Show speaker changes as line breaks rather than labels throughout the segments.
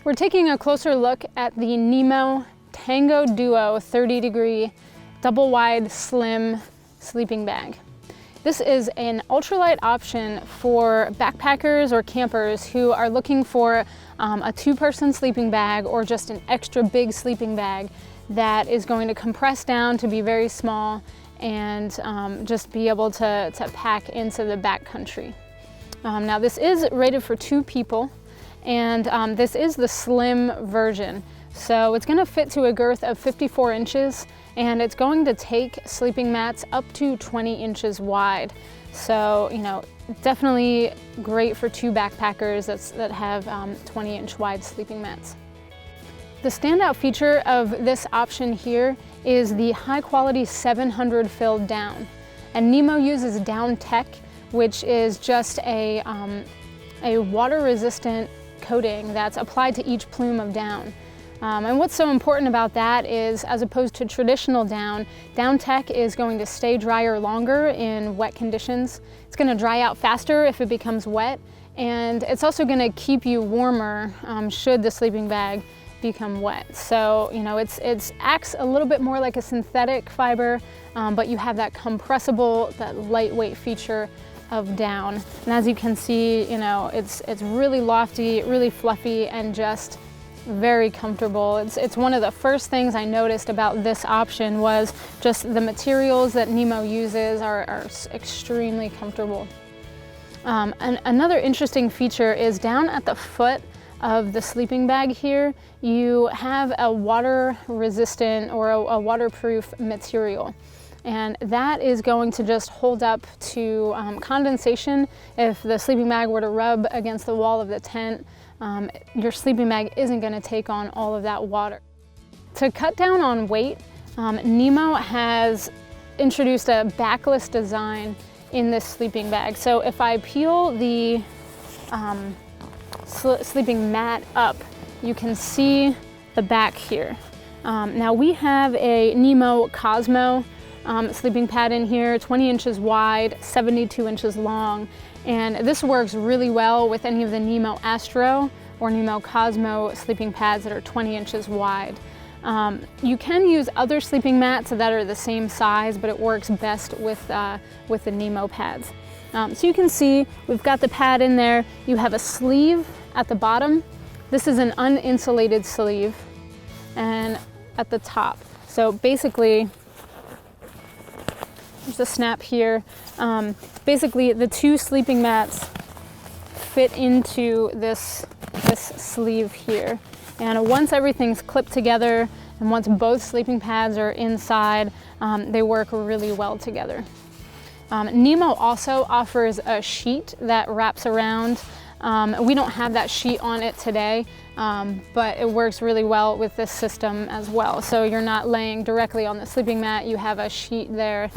We're taking a closer look at the NEMO Tango Duo 30-degree double wide slim sleeping bag. This is an ultralight option for backpackers or campers who are looking for a two-person sleeping bag or just an extra big sleeping bag that is going to compress down to be very small and just be able to pack into the backcountry. Now this is rated for 2 people, and this is the slim version. So it's going to fit to a girth of 54 inches, and it's going to take sleeping mats up to 20 inches wide. So, you know, definitely great for 2 backpackers that have 20-inch wide sleeping mats. The standout feature of this option here is the high-quality 700 filled down. And NEMO uses down tech, which is just a water-resistant coating that's applied to each plume of down. And what's so important about that is, as opposed to traditional down tech is going to stay drier longer in wet conditions. It's going to dry out faster if it becomes wet, and it's also going to keep you warmer should the sleeping bag become wet. So, you know, it acts a little bit more like a synthetic fiber, but you have that compressible, that lightweight feature of down. And as you can see, you know, it's really lofty, really fluffy, and just very comfortable. It's one of the first things I noticed about this option was just the materials that NEMO uses are extremely comfortable. And another interesting feature is down at the foot of the sleeping bag here, you have a water resistant or a waterproof material. And that is going to just hold up to condensation. If the sleeping bag were to rub against the wall of the tent, your sleeping bag isn't going to take on all of that water. To cut down on weight, NEMO has introduced a backless design in this sleeping bag. So if I peel the sleeping mat up, you can see the back here. Now we have a NEMO Cosmo sleeping pad in here, 20 inches wide, 72 inches long. And this works really well with any of the NEMO Astro or NEMO Cosmo sleeping pads that are 20 inches wide. You can use other sleeping mats that are the same size, but it works best with the NEMO pads. So you can see we've got the pad in there. You have a sleeve at the bottom. This is an uninsulated sleeve, and at the top. So basically, there's a snap here. Basically, the 2 sleeping mats fit into this sleeve here. And once everything's clipped together, and once both sleeping pads are inside, they work really well together. NEMO also offers a sheet that wraps around. We don't have that sheet on it today, but it works really well with this system as well. So you're not laying directly on the sleeping mat, you have a sheet there,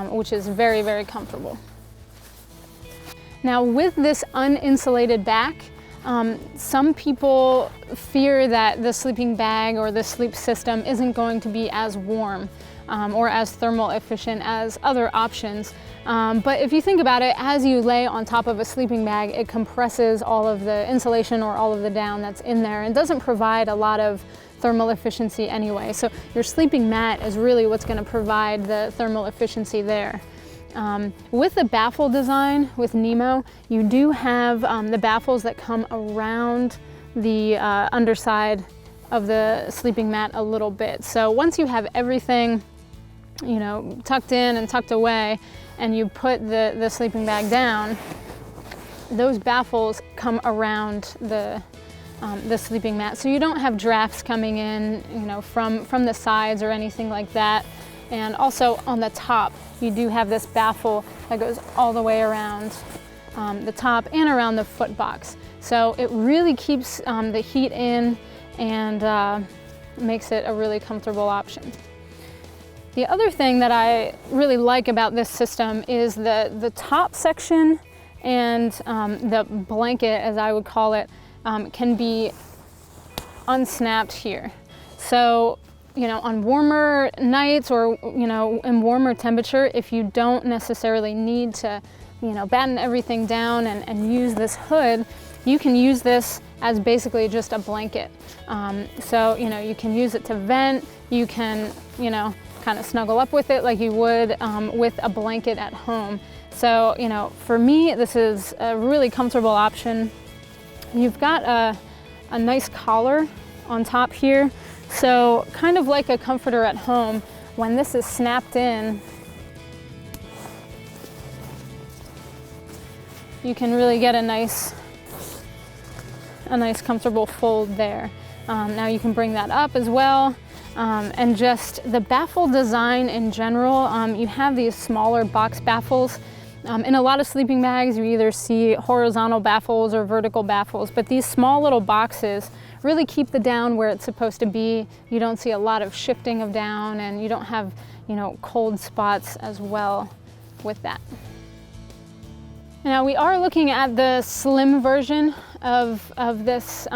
which is very, very comfortable. Now with this uninsulated back, some people fear that the sleeping bag or the sleep system isn't going to be as warm or as thermal efficient as other options. But if you think about it, as you lay on top of a sleeping bag, it compresses all of the insulation or all of the down that's in there and doesn't provide a lot of thermal efficiency anyway. So your sleeping mat is really what's going to provide the thermal efficiency there. With the baffle design with NEMO, you do have the baffles that come around the underside of the sleeping mat a little bit. So once you have everything, you know, tucked in and tucked away, and you put the sleeping bag down, those baffles come around the sleeping mat, so you don't have drafts coming in, you know, from the sides or anything like that. And also on the top, you do have this baffle that goes all the way around the top and around the foot box. So it really keeps the heat in and makes it a really comfortable option. The other thing that I really like about this system is the top section and the blanket, as I would call it, can be unsnapped here. So, you know, on warmer nights or, you know, in warmer temperature, if you don't necessarily need to, you know, batten everything down and use this hood, you can use this as basically just a blanket. So, you know, you can use it to vent, you can, you know, kind of snuggle up with it like you would with a blanket at home. So, you know, for me, this is a really comfortable option. You've got a nice collar on top here. So kind of like a comforter at home, when this is snapped in, you can really get a nice comfortable fold there. Now you can bring that up as well. And just the baffle design in general, you have these smaller box baffles. In a lot of sleeping bags, you either see horizontal baffles or vertical baffles, but these small little boxes really keep the down where it's supposed to be. You don't see a lot of shifting of down, and you don't have, you know, cold spots as well with that. Now we are looking at the slim version of this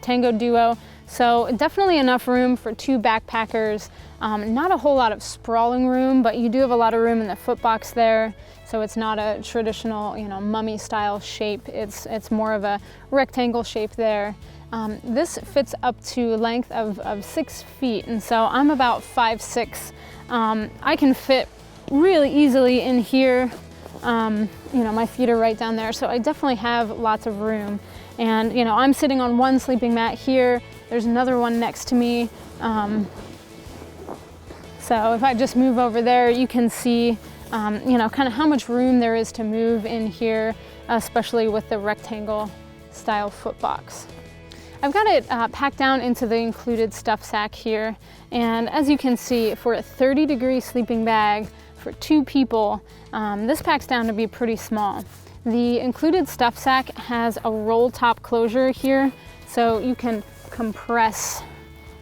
Tango Duo. So definitely enough room for 2 backpackers. Not a whole lot of sprawling room, but you do have a lot of room in the foot box there. So it's not a traditional, you know, mummy style shape. It's more of a rectangle shape there. This fits up to length of 6 feet, and so I'm about 5'6". I can fit really easily in here. You know, my feet are right down there, so I definitely have lots of room. And, you know, I'm sitting on one sleeping mat here. There's another one next to me. So if I just move over there, you can see, you know, kind of how much room there is to move in here, especially with the rectangle style foot box. I've got it packed down into the included stuff sack here. And as you can see, for a 30-degree sleeping bag for 2 people, this packs down to be pretty small. The included stuff sack has a roll top closure here, so you can compress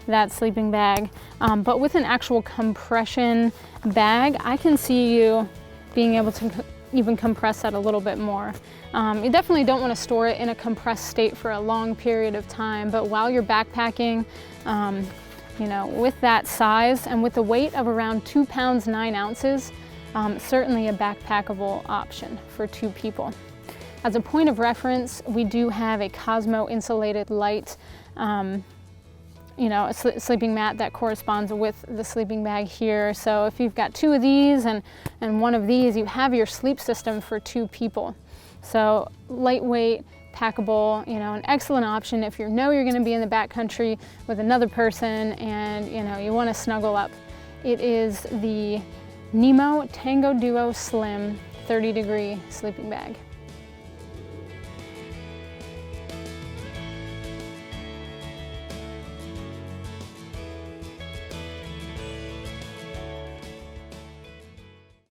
that sleeping bag. But with an actual compression bag, I can see you being able to even compress that a little bit more. You definitely don't want to store it in a compressed state for a long period of time, but while you're backpacking, you know, with that size and with a weight of around 2 pounds 9 ounces, certainly a backpackable option for 2 people. As a point of reference, we do have a Cosmo insulated light, you know, a sleeping mat that corresponds with the sleeping bag here. So if you've got 2 of these and 1 of these, you have your sleep system for 2 people. So lightweight, packable, you know, an excellent option if you know you're going to be in the backcountry with another person and, you know, you want to snuggle up. It is the NEMO Tango Duo Slim 30-degree sleeping bag.